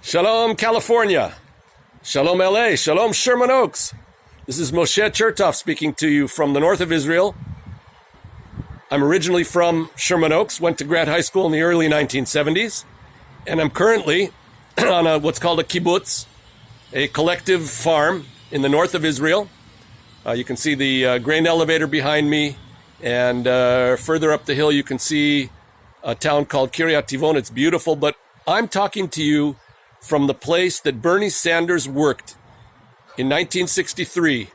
Shalom, California. Shalom, LA. Shalom, Sherman Oaks. This is Moshe Chertoff speaking to you from the north of Israel. I'm originally from Sherman Oaks, went to grad high school in the early 1970s, and I'm currently on what's called a kibbutz, a collective farm in the north of Israel. You can see the grain elevator behind me, and further up the hill you can see a town called Kiryat Tivon. It's beautiful, but I'm talking to you from the place that Bernie Sanders worked in 1963.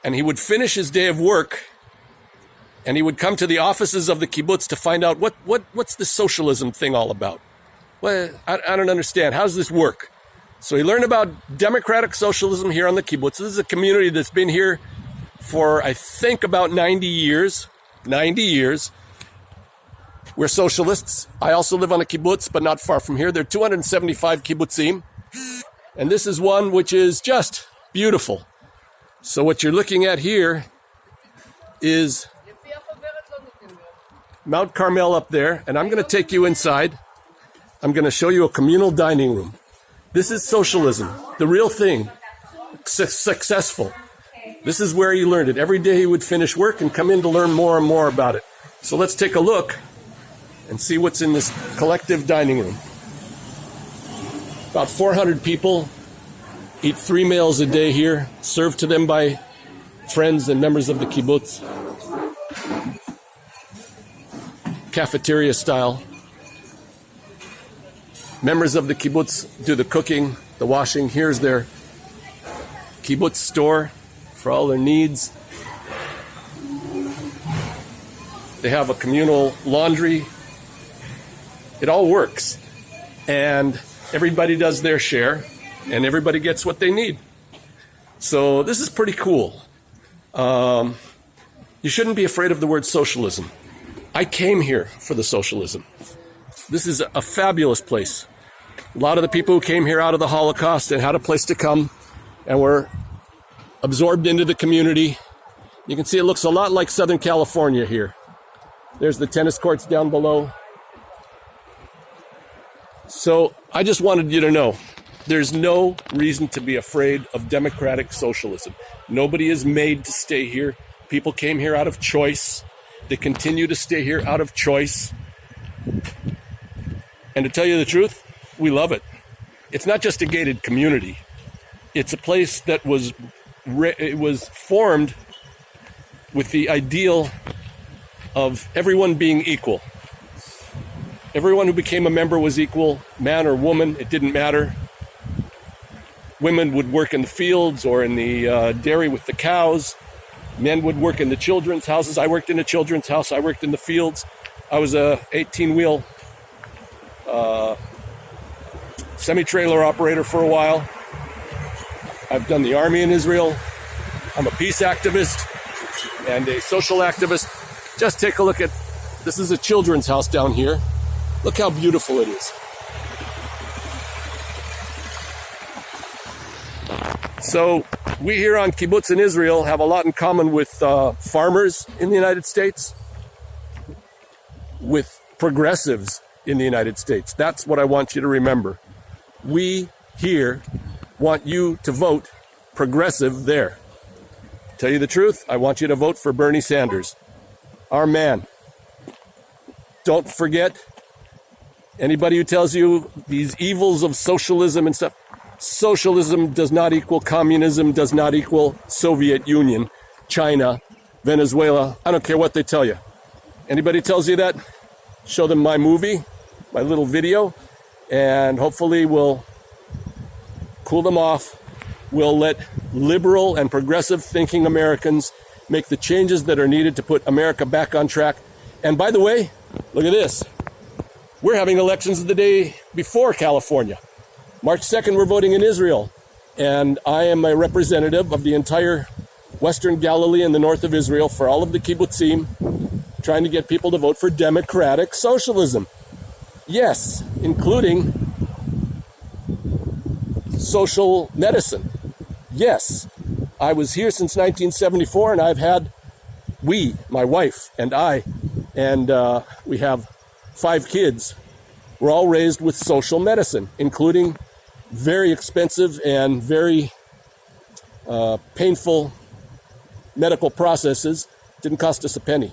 And he would finish his day of work, and he would come to the offices of the kibbutz to find out what's the socialism thing all about. Well, I don't understand. How does this work? So he learned about Democratic Socialism here on the kibbutz. This is a community that's been here for, I think, about 90 years. 90 years. We're socialists. I also live on a kibbutz, but not far from here. There are 275 kibbutzim. And this is one which is just beautiful. So what you're looking at here is Mount Carmel up there. And I'm going to take you inside. I'm going to show you a communal dining room. This is socialism, the real thing, successful. This is where he learned it. Every day he would finish work and come in to learn more and more about it. So let's take a look and see what's in this collective dining room. About 400 people eat 3 meals a day here, served to them by friends and members of the kibbutz. Cafeteria style. Members of the kibbutz do the cooking, the washing. Here's their kibbutz store for all their needs. They have a communal laundry. It all works. And everybody does their share, and everybody gets what they need. So this is pretty cool. You shouldn't be afraid of the word socialism. I came here for the socialism. This is a fabulous place. A lot of the people who came here out of the Holocaust and had a place to come and were absorbed into the community. You can see it looks a lot like Southern California here. There's the tennis courts down below. So I just wanted you to know, there's no reason to be afraid of democratic socialism. Nobody is made to stay here. People came here out of choice. They continue to stay here out of choice. And to tell you the truth, we love it. It's not just a gated community. It's a place that was formed with the ideal of everyone being equal. Everyone who became a member was equal, man or woman, it didn't matter. Women would work in the fields or in the dairy with the cows. Men would work in the children's houses. I worked in a children's house. I worked in the fields. I was a 18-wheel semi-trailer operator for a while. I've done the army in Israel. I'm a peace activist and a social activist. Just take a look at, this is a children's house down here. Look how beautiful it is. So we here on kibbutz in Israel have a lot in common with farmers in the United States, with progressives in the United States. That's what I want you to remember. We here want you to vote progressive there. Tell you the truth, I want you to vote for Bernie Sanders, our man. Don't forget, anybody who tells you these evils of socialism and stuff, socialism does not equal communism, does not equal Soviet Union, China, Venezuela. I don't care what they tell you. Anybody tells you that, show them my movie, my little video, and hopefully we'll cool them off. We'll let liberal and progressive thinking Americans make the changes that are needed to put America back on track. And by the way, look at this. We're having elections the day before California. March 2nd, we're voting in Israel. And I am a representative of the entire Western Galilee and the north of Israel for all of the kibbutzim, trying to get people to vote for democratic socialism. Yes, including social medicine. Yes, I was here since 1974, and I've had, my wife and I, and we have 5 kids. We're all raised with social medicine, including very expensive and very painful medical processes. Didn't cost us a penny.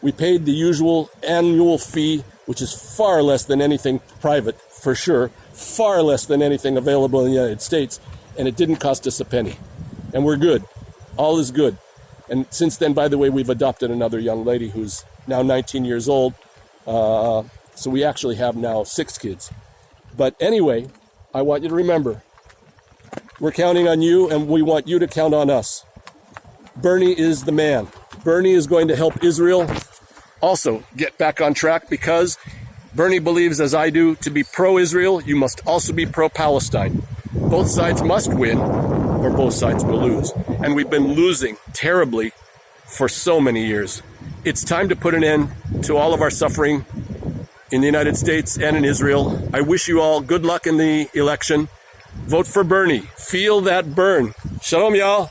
We paid the usual annual fee, which is far less than anything private, for sure, far less than anything available in the United States, and it didn't cost us a penny. And we're good. All is good. And since then, by the way, we've adopted another young lady who's now 19 years old. So we actually have now 6 kids. But anyway, I want you to remember, we're counting on you, and we want you to count on us. Bernie is the man. Bernie is going to help Israel also get back on track, because Bernie believes, as I do, to be pro-Israel, you must also be pro-Palestine. Both sides must win, or both sides will lose. And we've been losing terribly for so many years. It's time to put an end to all of our suffering in the United States and in Israel. I wish you all good luck in the election. Vote for Bernie. Feel that burn. Shalom, y'all.